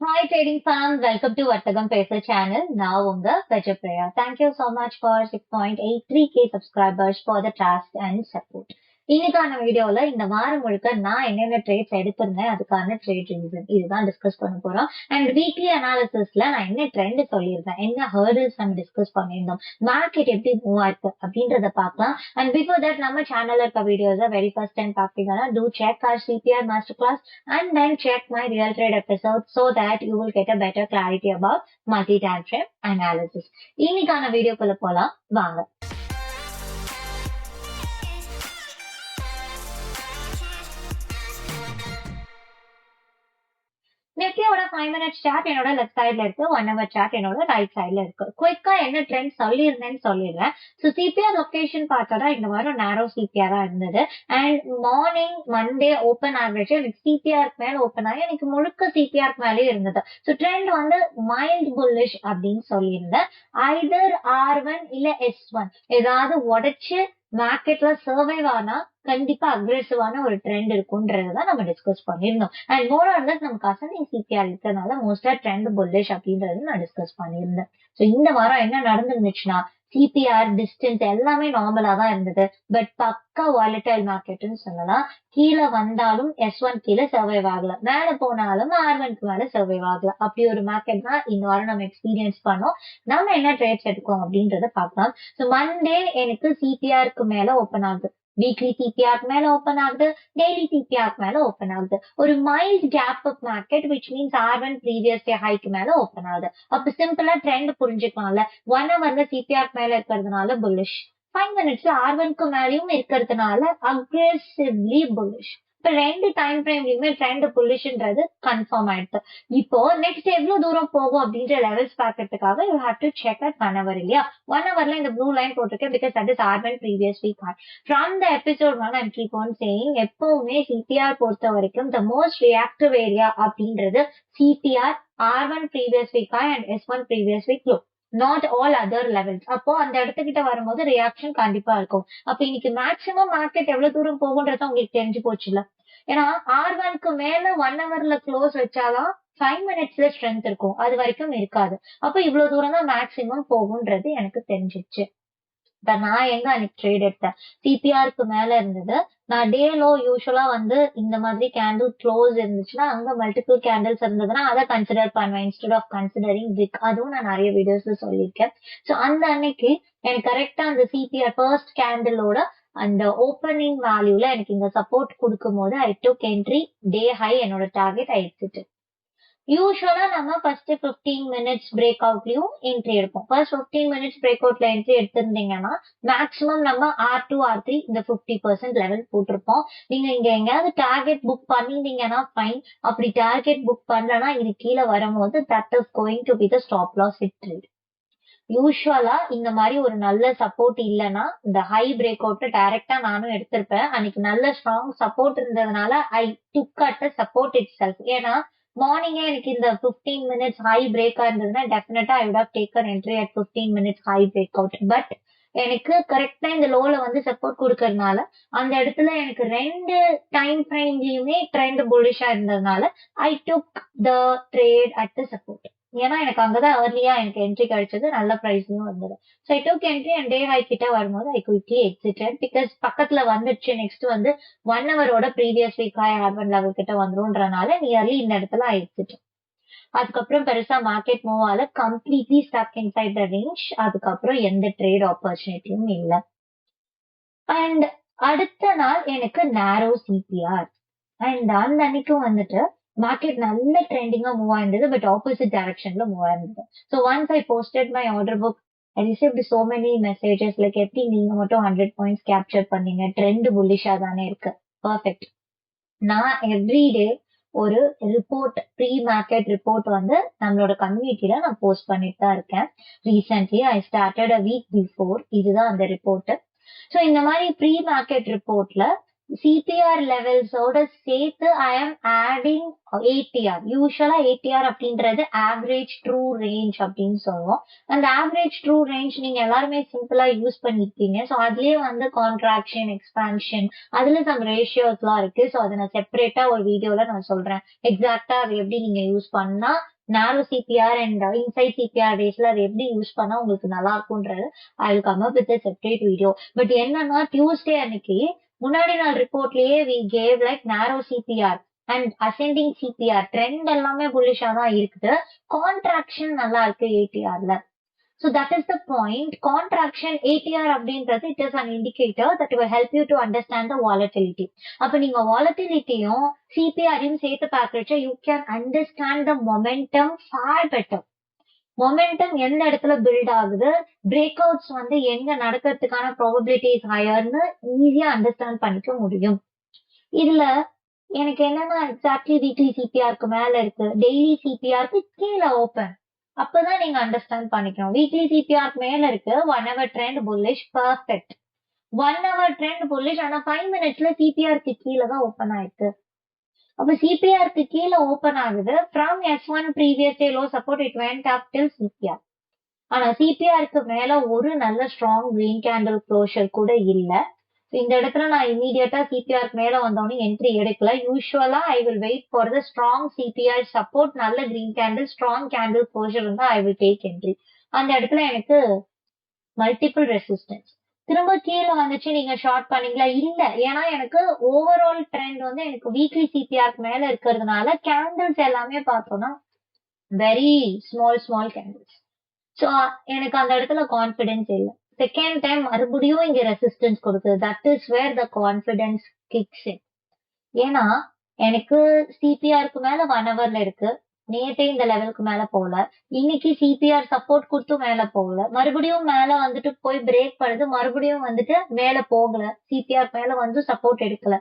Hi trading fans, welcome to Vartagam Pesa channel. Now unga Gajapriya. Thank you so much for 6.83k subscribers for the trust and support. இன்னைக்கான வீடியோல இந்த வாரம் முழுக்க நான் என்னென்ன trades எடுத்திருந்தேன் அதுக்கான ட்ரேட் ரீசன் இதுதான் டிஸ்கஸ் பண்ண போறோம். அண்ட் வீக்லி அனாலிசிஸ்ல நான் என்ன ட்ரெண்ட் சொல்லியிருந்தேன், என்ன ஹர்டல்ஸ் நம்ம டிஸ்கஸ் பண்ணியிருந்தோம், மார்க்கெட் எப்படி மூவ் ஆயிருக்கு அப்படின்றத பார்க்கலாம். அண்ட் பிஃபோர் தட் நம்ம சேனல்ல இருக்க வீடியோஸை வெரி ஃபர்ஸ்ட் டைம் பார்த்தீங்கன்னா to check our CPR master class and then check my real trade episode so that you will get a better clarity about multi time frame analysis. இன்னைக்கான வீடியோக்குள்ள போலாம் வாங்க. நிஃப்டியோட 5 minutes சார்ட் என்னோட left சைட்ல இருக்கு, 1 hour chart என்னோட right சைட்ல இருக்கு. குயிக்கா என்ன ட்ரெண்ட் சொல்லியிருந்தேன்னு சொல்லிடுறேன். ஸோ சிபிஆர் லொகேஷன் பார்த்தோம்னா இந்த வாரம் நேரோ சிபிஆரா இருந்தது. And morning Monday open average எனக்கு சிபிஆருக்கு மேல ஓப்பன் ஆகி எனக்கு முழுக்க சிபிஆருக்கு மேலே இருந்தது. ஸோ ட்ரெண்ட் வந்து மைல்ட் புல்லிஷ் அப்படின்னு சொல்லியிருந்தேன். ஐதர் R1 இல்ல S1 ஏதாவது உடைச்சு மார்க்கெட்ல சர்வைவ் ஆனா கண்டிப்பா அக்ரெசிவான ஒரு ட்ரெண்ட் இருக்கும்ன்றதான் நம்ம டிஸ்கஸ் பண்ணிருந்தோம். அண்ட் மோர் ஆன் தட் நமக்கு அசனிங் சிபிஆர் இருக்கிறதுனால மோஸ்டா ட்ரெண்ட் புல்லிஷ் அப்படின்றது நான் டிஸ்கஸ் பண்ணியிருந்தேன். ஸோ இந்த வாரம் என்ன நடந்துருந்துச்சுன்னா சிபிஆர் டிஸ்டன்ஸ் எல்லாமே நார்மலா தான் இருந்தது. பட் பக்கா வாலடைல் மார்க்கெட்னு சொல்லலாம். கீழே வந்தாலும் S1 கீழே சர்வைவ் ஆகல, மேல போனாலும் R1க்கு மேல சர்வைவ் ஆகல. அப்படி ஒரு மார்க்கெட் தான் இந்த வாரம் நம்ம எக்ஸ்பீரியன்ஸ் பண்ணோம். நம்ம என்ன ட்ரேட்ஸ் எடுக்கோம் அப்படின்றத பார்க்கலாம். ஸோ மண்டே எனக்கு சிபிஆருக்கு மேல ஓப்பன் ஆகுது, வீக்லி சிபிஆருக்கு மேல ஓப்பன் ஆகுது, டெய்லி சிபிஆருக்கு மேல ஓப்பன் ஆகுது. ஒரு mild gap up market which means R1 previous day ஹைக்கு மேல ஓப்பன் ஆகுது. அப்ப சிம்பிளா ட்ரெண்ட் புரிஞ்சுக்கலாம்ல. 1 hourல சிபிஆருக்கு மேல இருக்கிறதுனால புல்லிஷ், 5 minutesல R1க்கு மேலயும் இருக்கிறதுனால அக்ரெசிவ்லி புல்லிஷ். இப்ப ரெண்டு டைம் ஃப்ரேம்லயுமே ட்ரெண்ட் புல்லிஷ்ன்றது கன்ஃபார்ம் ஆயிடுது. இப்போ நெக்ஸ்ட் எவ்வளவு தூரம் போகும் அப்படின்ற லெவல்ஸ் பாக்கிறதுக்காக you have to check at 1 hour இல்லையா. 1 hourல இந்த ப்ளூ லைன் போட்டிருக்கேன் because that is R1 previous week high. From the episode 1 I'm keep on saying எப்பவுமே சிபிஆர் பொறுத்த வரைக்கும் த மோஸ்ட் ரியாக்டிவ் ஏரியா அப்படின்றது CPR, R1 previous week high and S1 previous week low, not all other levels. அப்போ அந்த இடத்துக்கிட்ட வரும்போது reaction கண்டிப்பா இருக்கும். அப்ப இன்னைக்கு மேக்சிமம் மார்க்கெட் எவ்வளவு தூரம் போகுன்றது உங்களுக்கு தெரிஞ்சு போச்சு இல்ல. ஏன்னா R1க்கு மேல 1 hourல க்ளோஸ் வச்சாதான் 5 minutesல ஸ்ட்ரென்த் இருக்கும், அது வரைக்கும் இருக்காது. அப்ப இவ்வளவு தூரம் தான் மேக்சிமம் போகுன்றது எனக்கு தெரிஞ்சிச்சு. நான் எங்க அன்னைக்கு ட்ரேட் எடுத்தேன், சிபிஆருக்கு மேல இருந்தது. நான் டே லோ யூஸ்வலா வந்து இந்த மாதிரி கேண்டில் க்ளோஸ் இருந்துச்சுன்னா அங்க மல்டிபிள் கேண்டில்ஸ் இருந்ததுன்னா அதை கன்சிடர் பண்ணுவேன் இன்ஸ்டெட் ஆஃப் கன்சிடரிங் விக். அதுவும் நான் நிறைய வீடியோஸ்ல சொல்லியிருக்கேன். ஸோ அந்த அன்னைக்கு எனக்கு கரெக்டா அந்த சிபிஆர் ஃபர்ஸ்ட் கேண்டிலோட அந்த ஓப்பனிங் வேல்யூல எனக்கு இங்க சப்போர்ட் கொடுக்கும் போது I took entry, day high என்னோட டார்கெட் ஆயிடுச்சு. யூஸ்வலா நம்ம ஃபர்ஸ்ட் 15 minutes பிரேக் அவுட்லயும் என்ட்ரி எடுப்போம். ஃபர்ஸ்ட் 15 minutes பிரேக் அவுட்ல என்ட்ரி எடுத்திருந்தீங்கன்னா மேக்ஸிமம் நம்ம R2 R3 இந்த 50% லெவல் போட்டிருப்போம். நீங்க இங்க எங்கேயாவது டார்கெட் புக் பண்ணிருந்தீங்கன்னா ஃபைன். அப்படி டார்கெட் புக் பண்ணலன்னா இது கீழே வரும்போது that is going to be the stop loss hit trade. யூஸ்வலா இந்த மாதிரி ஒரு நல்ல சப்போர்ட் இல்லைன்னா இந்த ஹை பிரேக் அவுட் டைரக்டா நானும் எடுத்திருப்பேன். அன்னைக்கு நல்ல ஸ்ட்ராங் சப்போர்ட் இருந்ததுனால I took at support it self. ஏன்னா மார்னிங்கே எனக்கு இந்த 15 minutes ஹை பிரேக்கா இருந்ததுன்னா டெஃபினட்டா I would have taken entry at 15 minutes high break out. But எனக்கு கரெக்டா இந்த லோல வந்து சப்போர்ட் கொடுக்கறதுனால அந்த இடத்துல எனக்கு ரெண்டு டைம் ஃப்ரேம்லயுமே ட்ரெண்ட் புல்லிஷா இருந்ததுனால I took the trade at the support. ஏன்னா எனக்கு அங்கதான் ஏர்லியா எனக்கு என்ட்ரி கிடைச்சது, நல்ல பிரைஸ்லயும் இருந்தது. So I took entry and day high கிட்ட வரும்போது ஐ குயிக்லி எக்ஸிட்டட் பிகாஸ் பக்கத்துல வந்துடுச்சு. நெக்ஸ்ட் வந்து 1 hourோட previous week high R1 level கிட்ட வந்துரும்ன்றனால நியர்லி இந்த இடத்துல ஐ எக்ஸிட்டட். அதுக்கப்புறம் பெருசா மார்க்கெட் மூவ் ஆல, completely stuck inside the range. அதுக்கப்புறம் எந்த ட்ரேட் ஆப்பர்ச்சுனிட்டியும் இல்லை. அண்ட் அடுத்த நாள் எனக்கு நேரோ சிபிஆர் அண்ட் அந்த அன்னைக்கும் வந்துட்டு மார்க்கெட் நல்ல ட்ரெண்டிங்கா மூவ் ஆயிருந்தது, பட் ஆப்போசிட் டைரக்ஷன்ல மூவ் ஆயிருந்தது. So once I posted my order book I received so many messages like எப்படி நீங்க மட்டும் 100 points கேப்சர் பண்ணீங்க, ட்ரெண்ட் புல்லிஷா தானே இருக்கு. பர்ஃபெக்ட். நான் எவ்ரிடே ஒரு ரிப்போர்ட், ப்ரீ மார்க்கெட் ரிப்போர்ட் வந்து நம்மளோட கம்யூனிட்டியில நான் போஸ்ட் பண்ணிட்டு தான் இருக்கேன். Recently I started a week before. இதுதான் அந்த ரிப்போர்ட். ஸோ இந்த மாதிரி ப்ரீ மார்க்கெட் ரிப்போர்ட்ல சிபிஆர் லெவல்ஸோட சேர்த்து ஐ ஆம் ஆடிங் ATR. யூஸ்வலா ATR அப்படின்றது ஆவரேஜ் ட்ரூ ரேஞ்ச் அப்படின்னு சொல்லுவோம். அந்த ஆவரேஜ் ட்ரூ ரேஞ்ச் நீங்க எல்லாருமே சிம்பிளா யூஸ் பண்ணிருப்பீங்க. ஸோ அதுலயே வந்து கான்ட்ராக்ஷன், எக்ஸ்பான்ஷன், அதுல சம் ரேஷியோஸ் எல்லாம் இருக்கு. ஸோ அதை நான் செப்பரேட்டா ஒரு வீடியோல நான் சொல்றேன் எக்ஸாக்டா அது எப்படி நீங்க யூஸ் பண்ணா நேரோ சிபிஆர் அண்ட் இன்சைட் சிபிஆர் டேஸ்ல அதை எப்படி யூஸ் பண்ணா உங்களுக்கு நல்லா இருக்கும்ன்றது I will come up with separate video. But என்னன்னா டியூஸ்டே அன்னைக்கு முன்னாடி நாள் ரிப்போர்ட்லயே we gave like narrow CPR and ascending CPR trend எல்லாமே புல்லிஷா தான் இருக்குது. கான்ட்ராக்ஷன் நல்லா இருக்கு ஏடிஆர்ல. So that is the point. Contraction ATR அப்படின்றது it is an indicator that will help you to understand the volatility. அப்ப நீங்க volatilityயும் CPRயும் சேர்த்து பார்க்கறச்ச you can understand the momentum far better. Momentum எந்த இடத்துல பில்ட் ஆகுது, பிரேக் அவுட்ஸ் வந்து எங்க நடக்கிறதுக்கான ப்ராபபிலிட்டிஸ் ஹையர்னு ஈஸியா அண்டர்ஸ்டாண்ட் பண்ணிக்க முடியும். இதுல எனக்கு என்னன்னா எக்ஸாக்ட்லி வீக்லி சிபிஆருக்கு மேல இருக்கு, டெய்லி சிபிஆருக்கு கீழே ஓப்பன், அப்பதான் நீங்க அண்டர்ஸ்டாண்ட் பண்ணிக்கணும். வீக்லி சிபிஆர் மேல இருக்கு, 1 hour trend bullish, perfect. 1 hour trend bullish, ஆனா 5 minutesல சிபிஆருக்கு கீழே தான் ஓப்பன் ஆயிருக்கு. அப்ப சிபிஆருக்கு கீழே ஓப்பன் ஆகுது, from S1 previous day low support it went up till CPR. ஆனா சிபிஆருக்கு மேல ஒரு நல்ல ஸ்ட்ராங் கிரீன் கேண்டில் க்ளோஷர் கூட இல்ல. இந்த இடத்துல நான் இமீடியட்டா சிபிஆர் மேல வந்தோடனே என்ட்ரி எடுக்கல. Usually I will wait for the strong CPR support, நல்ல green candle strong candle closure இருந்தா ஐ வில் டேக் என்ட்ரி. அந்த இடத்துல எனக்கு மல்டிபிள் ரெசிஸ்டன்ஸ். திரும்ப கீழே வந்துச்சு, நீங்க ஷார்ட் பண்ணீங்களா? இல்ல, ஏன்னா எனக்கு ஓவரால் ட்ரெண்ட் வந்து எனக்கு வீக்லி சிபிஆருக்கு மேல இருக்கிறதுனால கேண்டில்ஸ் எல்லாமே பார்த்தோம்னா வெரி ஸ்மால் கேண்டில்ஸ். ஸோ எனக்கு அந்த இடத்துல கான்பிடன்ஸ் இல்லை. செகண்ட் டைம் மறுபடியும் இங்க ரெசிஸ்டன்ஸ் கொடுக்குது. That is where the confidence kicks in. ஏன்னா எனக்கு சிபிஆருக்கு மேல 1 hourல இருக்கு, நேற்றே இந்த லெவலுக்கு மேல போகல, இன்னைக்கு சிபிஆர் சப்போர்ட் கொடுத்து மேல போகல, மறுபடியும் மேல வந்துட்டு போய் பிரேக் பண்ணுது, மறுபடியும் வந்துட்டு மேல போகல, சிபிஆர் மேல வந்து சப்போர்ட் எடுக்கல,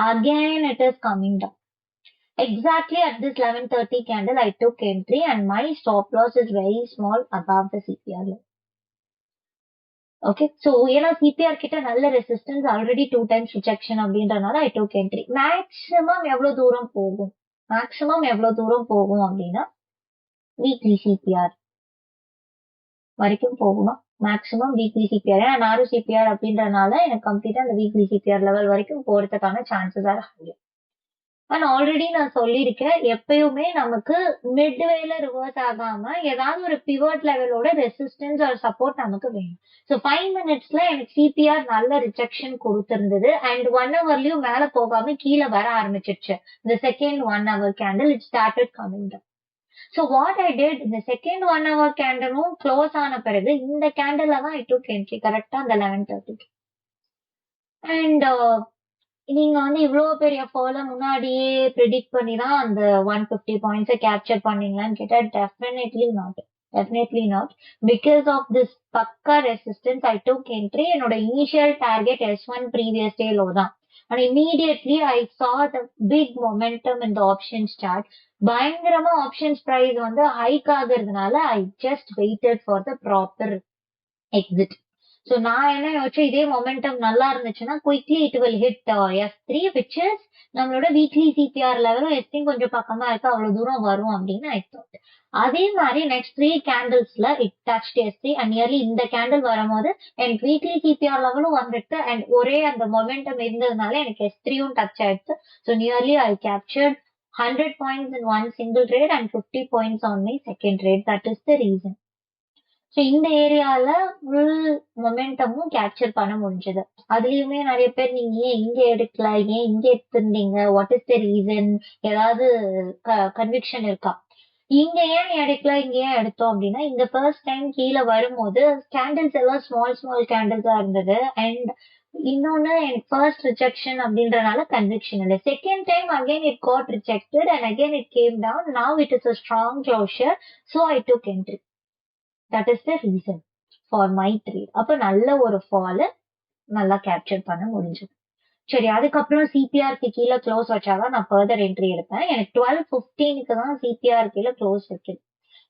again it is coming down. Exactly at this 11:30 candle I took entry and my stop loss is very small above the CPR level. Okay, so ஏன்னா சிபிஆர் கிட்ட நல்ல ரெசிஸ்டன்ஸ், ஆல்ரெடி 2 times ரிஜெக்ஷன் அப்படின்றனால ஐ டோக் entry. Maximum எவ்வளவு தூரம் போகும் அப்படின்னா weekly CPR வரைக்கும் போகுமா, மேக்ஸிமம் வீக்லி சிபிஆர். ஏன்னா நாரு சிபிஆர் அப்படின்றனால எனக்கு கம்ப்ளீட்டா அந்த வீக்லி சிபிஆர் லெவல் வரைக்கும் போறதுக்கான சான்சஸ் ஆர் ஹை. ஆனா ஆல்ரெடி நான் சொல்லியிருக்கேன், எப்பயுமே நமக்கு மிட்வேல ரிவர்ஸ் ஆகாம ஏதாவது ஒரு பிவட் லெவலோட ரெசிஸ்டன்ஸ் ஒரு சப்போர்ட் நமக்கு வேணும். ஸோ 5 minutesல எனக்கு சிபிஆர் நல்ல ரிஜெக்ஷன் கொடுத்திருந்தது அண்ட் 1 hourலயும் மேல போகாம கீழே வர ஆரம்பிச்சிருச்சு. இந்த second 1 hour candle it started coming down. So what I did, இந்த செகண்ட் 1 hour கேண்டலும் க்ளோஸ் ஆன பிறகு இந்த கேண்டில் தான் ஐ டூக் என்ட்ரி கரெக்டா அந்த 11:30. அண்ட் நீங்க வந்து இவ்வளவு பெரிய ஃபால முன்னாடியே ப்ரெடிக்ட் பண்ணி தான் அந்த 150 பாயிண்ட்ஸை கேப்சர் பண்ணீங்களான்னு கேட்டா definitely not. Because of this பக்கா ரெசிஸ்டன்ஸ் ஐ டூக் என்ட்ரி. என்னோட initial target S1 previous day low தான். And immediately I saw the big momentum in the options chart. பயங்கரமா ஆப்ஷன்ஸ் பிரைஸ் வந்து hike ஆகுறதுனால I just waited for the proper exit. So நான் என்ன யோசிச்சேன், இதே momentum நல்லா இருந்துச்சுன்னா quickly it will hit S3 which is நம்மளோட வீக்லி சிபிஆர் லெவலும் S3 கொஞ்சம் பக்கமா இருக்கு, அவ்வளவு தூரம் வரும் அப்படின்னு I thought. அதே மாதிரி நெக்ஸ்ட் 3 கேண்டில்ஸ்ல it touched S3 and nearly இந்த கேண்டில் வரும்போது எனக்கு வீக்லி சிபிஆர் லெவலும் வந்துட்டு அண்ட் ஒரே அந்த மொமெண்டம் இருந்ததுனால எனக்கு S3யும் டச் ஆயிடுச்சு. So nearly I captured 100 points in one single trade and 50 points on my second trade. That is the reason. So இந்த ஏரியால ஃபுல் மொமெண்டமும் கேப்சர் பண்ண முடிஞ்சது. அதுலயுமே நிறைய பேர் நீங்க ஏன் இங்க எடுக்கல, ஏன் இங்க எடுத்திருந்தீங்க, வாட் இஸ் த ரீசன், ஏதாவது கன்விக்ஷன் இருக்கா? இங்க ஏன் எடுக்கல, இங்க ஏன் எடுத்தோம் அப்படின்னா, இந்த ஃபர்ஸ்ட் டைம் கீழே வரும்போது கேண்டில்ஸ் எல்லாம் ஸ்மால் கேண்டில்ஸா இருந்தது அண்ட் இன்னொன்னு எனக்கு ஃபர்ஸ்ட் ரிஜெக்ஷன் அப்படின்றனால கன்விக்ஷன் இல்லை. Second time again it got rejected and again it came down. Now it is a strong closure, so I took entry. That is the reason for my trade. அப்ப நல்ல ஒரு fall நல்லா capture பண்ண முடிஞ்சது. சரி, அதுக்கப்புறம் சிபிஆருக்கு கீழே க்ளோஸ் வச்சாதான் நான் ஃபர்தர் என்ட்ரி எடுப்பேன். எனக்கு 12:15 தான் சிபிஆர் கீழே க்ளோஸ் வைக்குது.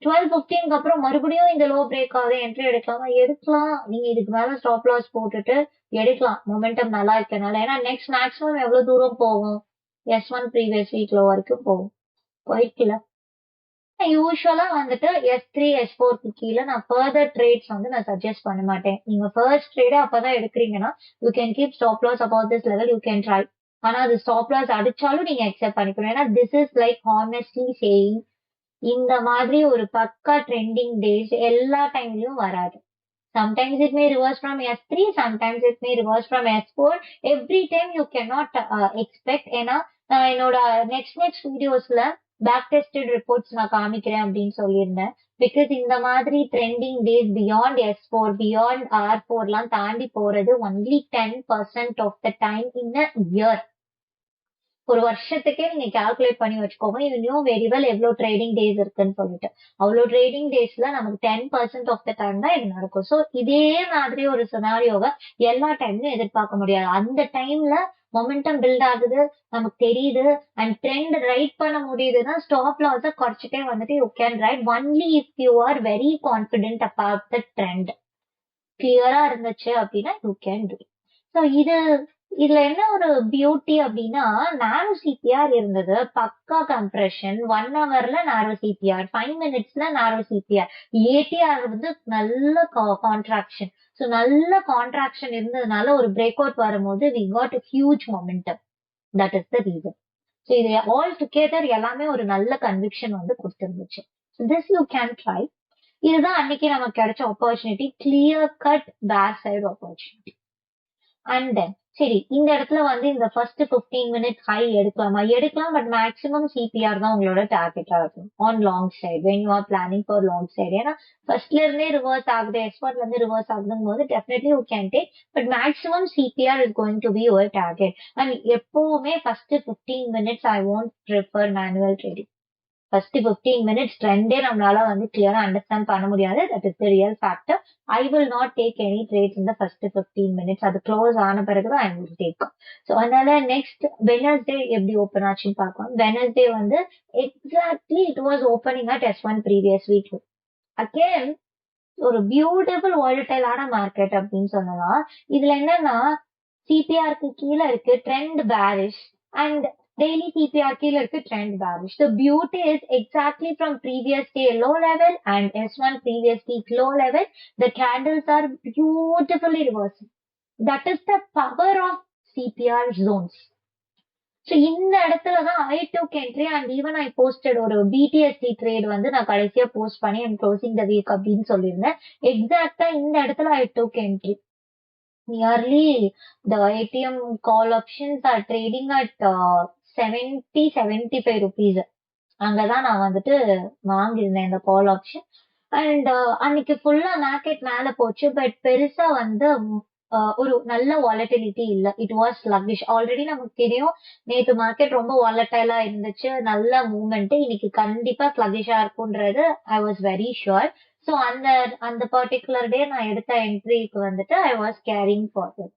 12:15 அப்புறம் மறுபடியும் இந்த லோ பிரேக் ஆகுது, என்ட்ரி எடுக்கலாம். நீங்க இதுக்கு மேல ஸ்டாப் லாஸ் போட்டுட்டு எடுக்கலாம், மொமெண்டம் நல்லா இருக்கனால. ஏன்னா நெக்ஸ்ட் மேக்ஸிமம் எவ்வளவு தூரம் போகும், S1 previous week low வரைக்கும் போய்க்கல. யூஸ்வலா வந்துட்டு S3 S4 கீழே நான் ஃபர்தர் ட்ரேட்ஸ் வந்து நான் சஜஸ்ட் பண்ண மாட்டேன். நீங்க ஃபர்ஸ்ட் ட்ரேடே அப்பதான் எடுக்கிறீங்கன்னா you can keep stop loss about this level, you can try. ஆனா அது ஸ்டாப் லாஸ் அடிச்சாலும் நீங்க அக்செப்ட் பண்ணிக்கணும். ஏன்னா this is like honestly saying இந்த மாதிரி ஒரு பக்கா ட்ரெண்டிங் டேஸ் எல்லா டைம்லயும் வராது. Sometimes it may reverse from S3, sometimes it may reverse from S4. Every time you cannot expect. ஏன்னா நான் என்னோட நெக்ஸ்ட் வீடியோஸ்ல பேக் டெஸ்டட் ரிப்போர்ட்ஸ் நான் காமிக்கிறேன் அப்படின்னு சொல்லியிருந்தேன். பிகாஸ் இந்த மாதிரி trending days beyond S4, beyond R4 எல்லாம் தாண்டி போறது only 10% of the time in a year. ஒரு வருஷத்துக்கே நீங்க கால்குலேட் பண்ணி வச்சுக்கோங்க. யூ நியூ வெரி வெல் எவ்வளவு ட்ரேடிங் டேஸ் இருக்குன்னு சொல்லிட்டு. அவ்வளவு ட்ரேடிங் டேஸ்ல நமக்கு 10% ஆஃப் த டைம் தான் இது நடக்கும். ஸோ இதே மாதிரி ஒரு சினாரியோவை எல்லா டைம்லயும் எதிர்பார்க்க முடியாது. அந்த டைம்ல மொமெண்டம் பில்ட் ஆகுது, நமக்கு தெரியுது, அண்ட் ட்ரெண்ட் ரைட் பண்ண முடியுதுன்னா ஸ்டாப் லாஸ குறைச்சிட்டே வந்துட்டு you can write only if you are very confident about the trend. கிளியரா இருந்துச்சு அப்படின்னா யூ கேன் டூ. ஸோ இதுல என்ன ஒரு பியூட்டி அப்படின்னா நேரோ சிபிஆர் இருந்தது, பக்கா கம்ப்ரெஷன், 1 ஹவர்ல நேரோ சிபிஆர், 5 மினிட்ஸ்ல நேரோ சிபிஆர், ஏடிஆர் வந்து நல்ல கான்ட்ராக்ஷன். ஸோ நல்ல கான்ட்ராக்ஷன் இருந்ததுனால ஒரு பிரேக் அவுட் வரும்போது we got huge momentum. That is the reason. So இது ஆல் டுகெதர் எல்லாமே ஒரு நல்ல கன்விக்ஷன் வந்து கொடுத்துருந்துச்சு. This you can try. இதுதான் அன்னைக்கு நமக்கு கிடைச்ச opportunity, clear cut back side opportunity. And then சரி, இந்த இடத்துல வந்து இந்த ஃபர்ஸ்ட் 15 மினிட்ஸ் ஹை எடுக்கலாமா? எடுக்கலாம், பட் மேக்ஸிமம் சிபிஆர் தான் உங்களோட டார்கெட்டா இருக்கும் on long side when you are planning for long side. ஏன்னா ஃபர்ஸ்ட்ல இருந்தே ரிவர்ஸ் ஆகுது, எக்ஸ்பர்ட்ல இருந்து ரிவர்ஸ் ஆகுதுங்கும் போது definitely you can take, but maximum CPR is going to be your target. And எப்பவுமே first 15 minutes I want prefer manual trading. First 15 minutes ட்ரெண்டே நம்மளால வந்து கிளியரா அண்டர்ஸ்டாண்ட் பண்ண முடியாது. That is the real factor. I will not take any trades in the first 15 minutes. அது close ஆன பிறகுதான் ஐ வில் டேக். ஸோ அதனால நெக்ஸ்ட் வெனஸ்டே எப்படி ஓப்பன் ஆச்சுன்னு பார்க்கலாம். வெனஸ்டே வந்து exactly it was opening at S1 previous week. Again ஒரு beautiful வாலட்டைலான market அப்படின்னு சொல்லலாம். இதுல என்னன்னா சிபிஆருக்கு கீழே இருக்கு trend bearish, and daily CPR கீழ இருக்கு trend bearish. The beauty is exactly from previous day low level and S1 previous week low level, the candles are beautifully reversing. That is the power of CPR zones. So இந்த இடத்துலதான் I took entry and even I posted ஒரு BTSD trade வந்து நான் கடைசியா post பண்ணி I'm closing the week அப்படின்னு சொல்லியிருந்தேன். எக்ஸாக்டா இந்த இடத்துல I took entry. Nearly the ATM call options are trading at 75 rupees. அங்கதான் நான் வந்துட்டு வாங்கியிருந்தேன் இந்த கால் ஆப்ஷன். அண்ட் அன்னைக்கு ஃபுல்லா மார்க்கெட் மேல போச்சு, பட் பெருசா வந்து ஒரு நல்ல வாலட்டிலிட்டி இல்ல. It was sluggish. ஆல்ரெடி நமக்கு தெரியும் நேற்று மார்க்கெட் ரொம்ப வாலட்டைலா இருந்துச்சு, நல்ல மூவ்மெண்ட். இன்னைக்கு கண்டிப்பா ஸ்லக்கிஷா இருக்கும்ன்றது I was very sure. So அந்த பர்டிகுலர் டே நான் எடுத்த என்ட்ரிக்கு வந்துட்டு I was carrying forward.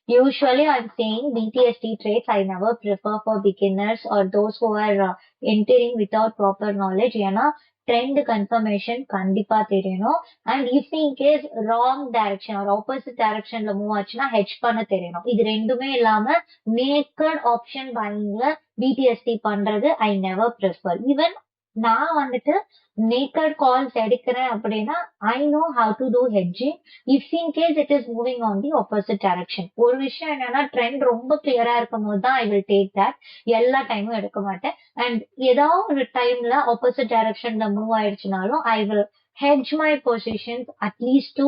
Usually, I'm saying BTSD trades I never prefer for beginners or those who are entering without proper knowledge. ஏன்னா trend confirmation கண்டிப்பா தெரியணும். And if in case wrong direction or opposite directionல move ஆச்சுன்னா hedge பண்ண தெரியணும். இது ரெண்டுமே இல்லாம naked option buyingல BTSD பண்றது I never prefer. Even நான் வந்துட்டு நேக்கட் கால்ஸ் எடுக்கிறேன் அப்படின்னா I know how to do hedging if in case it is moving on the opposite direction. ஒரு விஷயம் என்னன்னா ட்ரெண்ட் ரொம்ப கிளியரா இருக்கும் போது தான் ஐ வில் டேக் தட். எல்லா டைமும் எடுக்க மாட்டேன். அண்ட் ஏதாவது ஒரு டைம்ல ஆப்போசிட் டைரக்ஷன்ல மூவ் ஆயிடுச்சுனாலும் I will hedge my positions at least to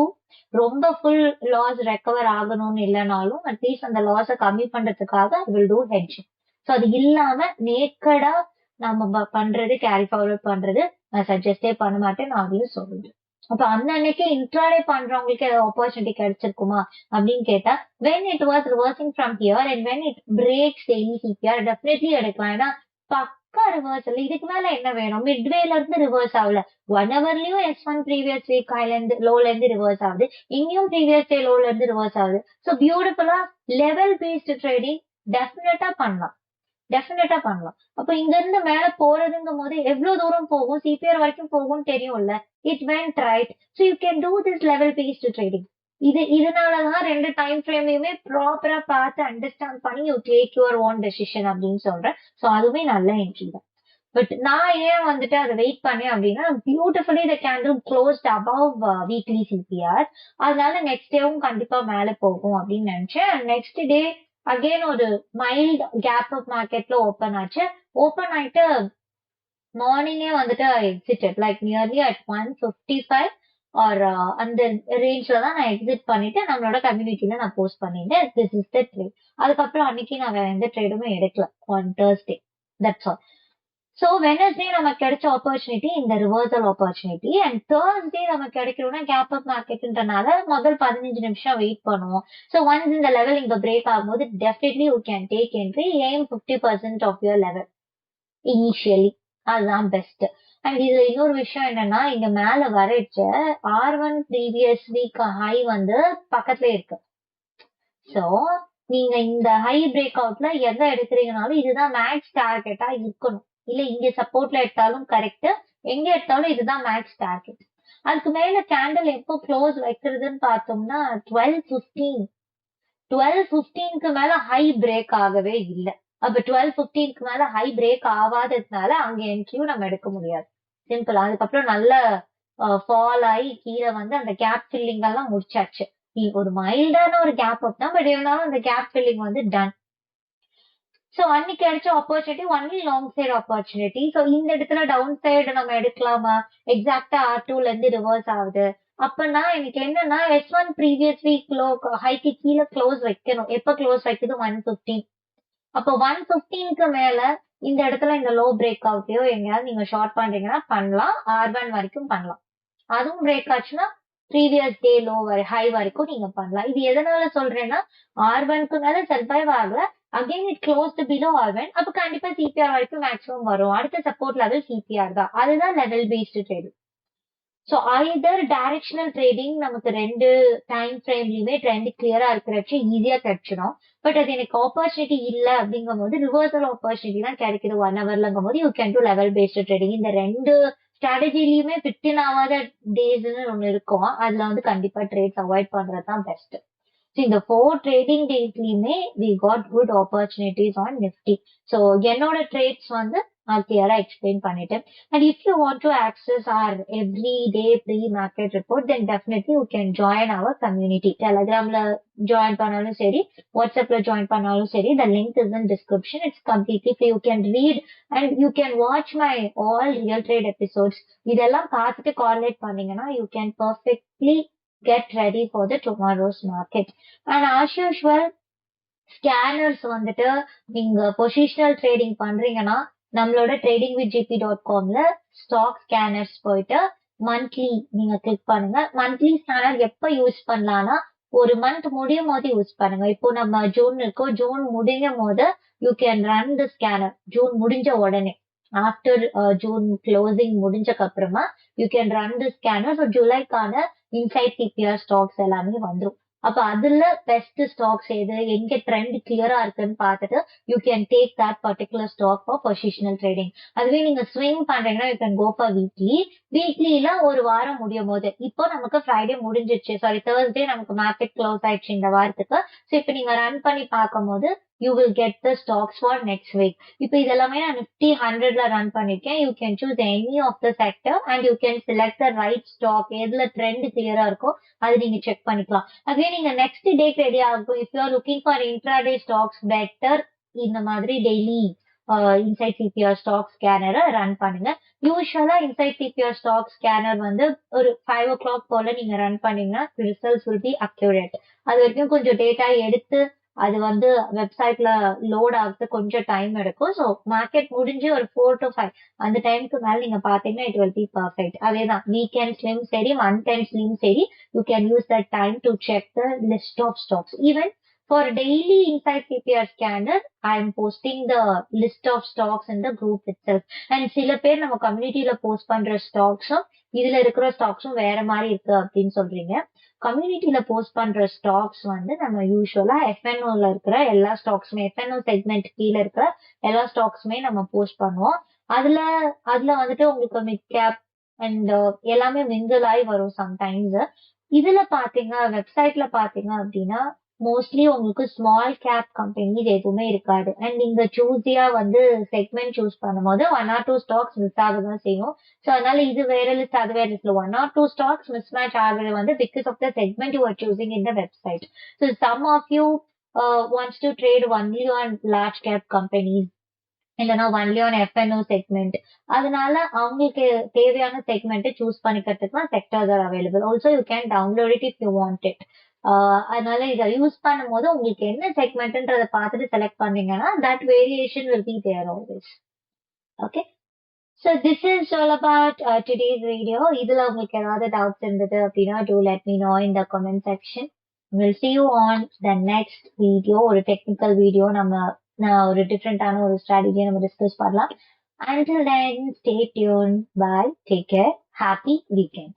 ரொம்ப ஃபுல் லாஸ் ரெக்கவர் ஆகணும்னு இல்லைனாலும் அட்லீஸ்ட் அந்த லாஸை கம்மி பண்றதுக்காக I will do hedging. So அது இல்லாம நேக்கடா நம்ம பண்றது கேரி ஃபார்வர்ட் பண்றது நான் சஜஸ்டே பண்ண மாட்டேன், நான் அதையும் சொல்றேன். அப்ப அந்த அன்னைக்கு இன்ட்ராடே பண்றவங்களுக்கு ஏதாவது ஆப்பர்ச்சுனிட்டி கிடைச்சிருக்குமா அப்படின்னு கேட்டா when it was reversing from here and when it breaks daily CPR definitely எடுக்கலாம். ஏன்னா பக்கா ரிவர்சல். இதுக்கு மேல என்ன வேணும்? மிட்வேல இருந்து ரிவர்ஸ் ஆகல, 1 ஹவர்லயும் S1 ப்ரீவியஸ் வீக் ஹைல இருந்து லோல இருந்து ரிவர்ஸ் ஆகுது, இங்கேயும் ப்ரீவியஸ் டே லோல இருந்து ரிவர்ஸ் ஆகுது. ஸோ பியூட்டிஃபுல்லா லெவல் பேஸ்ட் ட்ரேடிங் டெஃபினட்டா பண்ணலாம். அப்ப இங்க இருந்து மேல போறதுங்கும் போது எவ்வளவு தூரம் போகும், சிபிஆர் வரைக்கும் போகும்னு தெரியும்ல. It went right. So you can do this level based trading. இதனாலதான் ரெண்டு டைம் ஃப்ரேமையுமே ப்ராப்பரா பார்த்து அண்டர்ஸ்டாண்ட் பண்ணி you take your own decision அப்படின்னு சொல்றேன். ஸோ அதுவுமே நல்ல என்ட்ரி தான். பட் நான் ஏன் வந்துட்டு அதை வெயிட் பண்ணேன் அப்படின்னா beautifully the candle closed above weekly CPR. அதனால நெக்ஸ்ட் டேவும் கண்டிப்பா மேல போகும் அப்படின்னு நினைச்சேன். நெக்ஸ்ட் டே அகெயின் ஒரு மைல்ட் கேப் அப் மார்க்கெட்ல ஓப்பன் ஆச்சு. ஓப்பன் ஆயிட்டு மார்னிங்கே வந்துட்டு I exited like nearly at 1:55 or அந்த ரேஞ்ச்ல தான் நான் எக்ஸிட் பண்ணிட்டு நம்மளோட கம்யூனிட்டில நான் போஸ்ட் பண்ணிட்டேன். This is the trade. அதுக்கப்புறம் அன்னைக்கு நான் வேற எந்த ட்ரேடுமே எடுக்கல on Thursday. That's all. So Wednesday நமக்கு கிடைச்ச ஆப்பர்ச்சுனிட்டி இந்த ரிவர்சல் ஆப்பர்ச்சுனிட்டி அண்ட் தேர்ஸ்டே நமக்கு கிடைக்கணும்னா கேப் அப் மார்க்கெட்ன்றனால முதல் 15 நிமிஷம் வெயிட் பண்ணுவோம். ஸோ ஒன்ஸ் இந்த லெவல் இங்க பிரேக் ஆகும்போது definitely you can take entry. Aim 50% of your level initially. அதுதான் பெஸ்ட். அண்ட் இதுல இன்னொரு விஷயம் என்னன்னா இங்க மேல வரைச்ச R1 ப்ரீவியஸ் வீக் ஹை வந்து பக்கத்துல இருக்கு. சோ நீங்க இந்த ஹை பிரேக் அவுட்ல எதை எடுக்கிறீங்கனாலும் இதுதான் மேக்ஸ் டார்கெட்டா இருக்கணும். இல்ல இங்க சப்போர்ட்ல எடுத்தாலும் கரெக்ட், எங்க எடுத்தாலும் இதுதான் மேக்ஸ் டார்கெட். அதுக்கு மேல கேண்டில் எப்போ க்ளோஸ் வைக்கிறதுன்னு பார்த்தோம்னா 12:15. 12:15க்கு மேல ஹை பிரேக் ஆகவே இல்லை. அப்ப 12:15க்கு மேல ஹை பிரேக் ஆகாததுனால அங்க என்ட்ரியும் நம்ம எடுக்க முடியாது. சிம்பிள். அதுக்கப்புறம் நல்ல ஃபால் ஆகி கீழே வந்து அந்த கேப் ஃபில்லிங் எல்லாம் முடிச்சாச்சு. ஒரு மைல்டான ஒரு கேப் அப் தான், பட் இருந்தாலும் அந்த கேப் ஃபில்லிங் வந்து டன். சோ அன்னைக்கு கிடைச்ச opportunity only long side opportunity. So இந்த இடத்துல டவுன் சைடு நம்ம எடுக்கலாமா? எக்ஸாக்டா R2ல இருந்து ரிவர்ஸ் ஆகுது அப்பனா எனக்கு என்னன்னா S1 previous week low haiku கீழே க்ளோஸ் வைக்கணும். எப்ப க்ளோஸ் வைக்குது? 1:15. அப்போ 1:15க்கு மேல இந்த இடத்துல இந்த லோ பிரேக் அவுட்டையோ எங்கேயாவது நீங்க ஷார்ட் பண்றீங்கன்னா பண்ணலாம். R1 வரைக்கும் பண்ணலாம். அதுவும் பிரேக் ஆச்சுன்னா ப்ரீவியஸ் டே லோ ஹை வரைக்கும் நீங்க பண்ணலாம். இது எதனால சொல்றேன்னா R1க்கு மேல சர்வைவ் ஆகல, again it close below R1. அப்ப கண்டிப்பா சிபிஆர் வரைக்கும் மேக்ஸிமம் வரும். அடுத்த சப்போர்ட் லெவல் சிபிஆர் தான். அதுதான் level based trade. So Hyder directional trading நமக்கு ரெண்டு டைம் ஃப்ரேம்லயுமே ட்ரெண்ட் கிளியரா இருக்கிறச்சு ஈஸியா கிடைச்சிடும். பட் அது எனக்கு ஆப்பர்ச்சுனிட்டி இல்ல அப்படிங்கும் போது ரிவர்சல் ஆப்பர்ச்சுனிட்டி தான் கிடைக்குது 1 ஹவர்லங்கும் போது you can two level based trading. இந்த ரெண்டு ஸ்ட்ராட்டஜிலயுமே 15 ஆகாத டேஸ்ன்னு ஒண்ணு இருக்கும். அதுல வந்து கண்டிப்பா ட்ரேட்ஸ் அவாய்ட் பண்றது தான் பெஸ்ட். இந்த 4 ட்ரேடிங் டேஸ்லயுமே we got good opportunities on Nifty. So என்னோட ட்ரேட்ஸ் வந்து நான் கிளியரா எக்ஸ்பிளைன் பண்ணிட்டேன். And if you want to access or every day pre market report then definitely you can join our community. டெலிகிராம்ல ஜாயின் பண்ணாலும் சரி, வாட்ஸ்அப்ல ஜாயின் பண்ணாலும் சரி, the link is in description. It's completely free. You can read and you can watch my all real trade episodes. இதெல்லாம் பார்த்துட்டு கார்லேட் பண்ணீங்கன்னா you can perfectly get ready for the tomorrow's market. And as usual, scanners வந்துட்டு நீங்க positional trading பண்றீங்கன்னா நம்மளோட tradingwithgp.comல stock scanners போயிட்டு monthly நீங்க click பண்ணுங்க. மந்த்லி ஸ்கேனர் எப்ப யூஸ் பண்ணலாம்னா ஒரு மந்த் முடியும் போது யூஸ் பண்ணுங்க. இப்போ நம்ம ஜூன் இருக்கோம், ஜூன் முடியும் போது you can run the scanner. June முடிஞ்ச உடனே ஆஃப்டர் ஜூன் க்ளோசிங் முடிஞ்சக்கு அப்புறமா you can run the scanner. So ஜூலைக்கான இன்சைட் சிபிஆர் ஸ்டாக்ஸ் எல்லாமே வந்துடும். அப்ப அதுல பெஸ்ட் ஸ்டாக்ஸ் எது, எங்க ட்ரெண்ட் கிளியரா இருக்குன்னு பார்த்துட்டு you can take that particular stock for positional trading. அதுவே நீங்க ஸ்விங் பண்றீங்கன்னா you can go for weekly. வீக்லில ஒரு வாரம் முடியும் போது, இப்போ நமக்கு ஃப்ரைடே முடிஞ்சிருச்சு, சாரி தேர்ஸ்டே நமக்கு மார்க்கெட் க்ளோஸ் ஆயிடுச்சு இந்த வாரத்துக்கு. ஸோ இப்போ நீங்க ரன் பண்ணி பார்க்கும் போது you will get the stocks for next week. இப்போ இதெல்லாமே நான் நிஃப்டி 100ல ரன் பண்ணிருக்கேன். You can choose any of the sector and you can select the right stock. எதுல ட்ரெண்ட் கிளியரா இருக்கோ அது நீங்க செக் பண்ணிக்கலாம். அதுவே நீங்க நெக்ஸ்ட் டேக்கு ரெடி ஆகும். If you are looking for intraday stocks better இந்த மாதிரி டெய்லி இன்சைட் சிபிஆர் ஸ்டாக் ஸ்கேனரை ரன் பண்ணுங்க. Usually inside CPR stock scanner வந்து ஒரு 5 o'clock போல நீங்க ரன் பண்ணீங்கன்னா ரிசல்ட்ஸ் வில் பி அக்யூரேட். அது வரைக்கும் கொஞ்சம் டேட்டா எடுத்து அது வந்து வெப்சைட்ல லோட் ஆகுது, கொஞ்சம் டைம் எடுக்கும். ஸோ மார்க்கெட் முடிஞ்சு ஒரு 4 to 5 அந்த டைமுக்கு மேல நீங்க பாத்தீங்கன்னா இட் வில் பி பர்ஃபெக்ட். அதேதான் வீக்கெண்ட்ஸ்லயும் சரி மந்த் எண்ட்ஸ்லயும் சரி you can use that time to check the list of stocks. Even for daily inside CPR scanner, I am posting the list of stocks in the group itself. And சில பேர் நம்ம கம்யூனிட்டியில post பண்ற ஸ்டாக்ஸும் இதுல இருக்கிற ஸ்டாக்ஸும் வேற மாதிரி இருக்கு அப்படின்னு சொல்றீங்க. கம்யூனிட்டியில போஸ்ட் பண்ற ஸ்டாக்ஸ் வந்து நம்ம யூஸ்வலா எஃப்என்ஓல இருக்கிற எல்லா ஸ்டாக்ஸுமே, எஃப்என்ஓ செக்மெண்ட் கீழே இருக்கிற எல்லா ஸ்டாக்ஸுமே நம்ம போஸ்ட் பண்ணுவோம். அதுல அதுல வந்துட்டு உங்களுக்கு மிட் கேப் அண்ட் எல்லாமே மிங்கிள் ஆகி வரும் சம்டைம்ஸ். இதுல பாத்தீங்க வெப்சைட்ல பாத்தீங்க அப்படின்னா மோஸ்ட்லி உங்களுக்கு ஸ்மால் கேப் கம்பெனிஸ் எதுவுமே இருக்காது. அண்ட் நீங்க சூஸியா வந்து செக்மெண்ட் சூஸ் பண்ணும்போது 1 or 2 ஸ்டாக்ஸ் மிஸ் ஆகதான் செய்யும். ஸோ அதனால இது வேற லிஸ்ட் அது வேற லிஸ்ட்ல 1 or 2 ஸ்டாக்ஸ் மிஸ் மேட்ச் ஆகுறது வந்து because of the segment you are choosing in the website. So some of you wants to trade only on large cap companies இல்லைன்னா ஒன்லி ஆன் எஃப்என்ஓ செக்மெண்ட். அதனால அவங்களுக்கு தேவையான segment choose பண்ணிக்கிறதுக்குலாம் sectors are available. Also you can download it if you want it. அதனால இதை use பண்ணும்போது உங்களுக்கு என்ன செக்மெண்ட்ன்றதை பார்த்துட்டு செலக்ட் பண்ணீங்கன்னா that variation will be there always. Okay, so this is all about today's video. இதுல உங்களுக்கு ஏதாவது டவுட்ஸ் இருந்தது அப்படின்னா do let me know in the comment section. We'll see you on the next video. ஒரு technical video நம்ம ஒரு டிஃப்ரெண்டான ஒரு ஸ்ட்ராட்டஜியை நம்ம டிஸ்கஸ் பண்ணலாம். Until then, stay tuned. Bye. Take care. Happy weekend.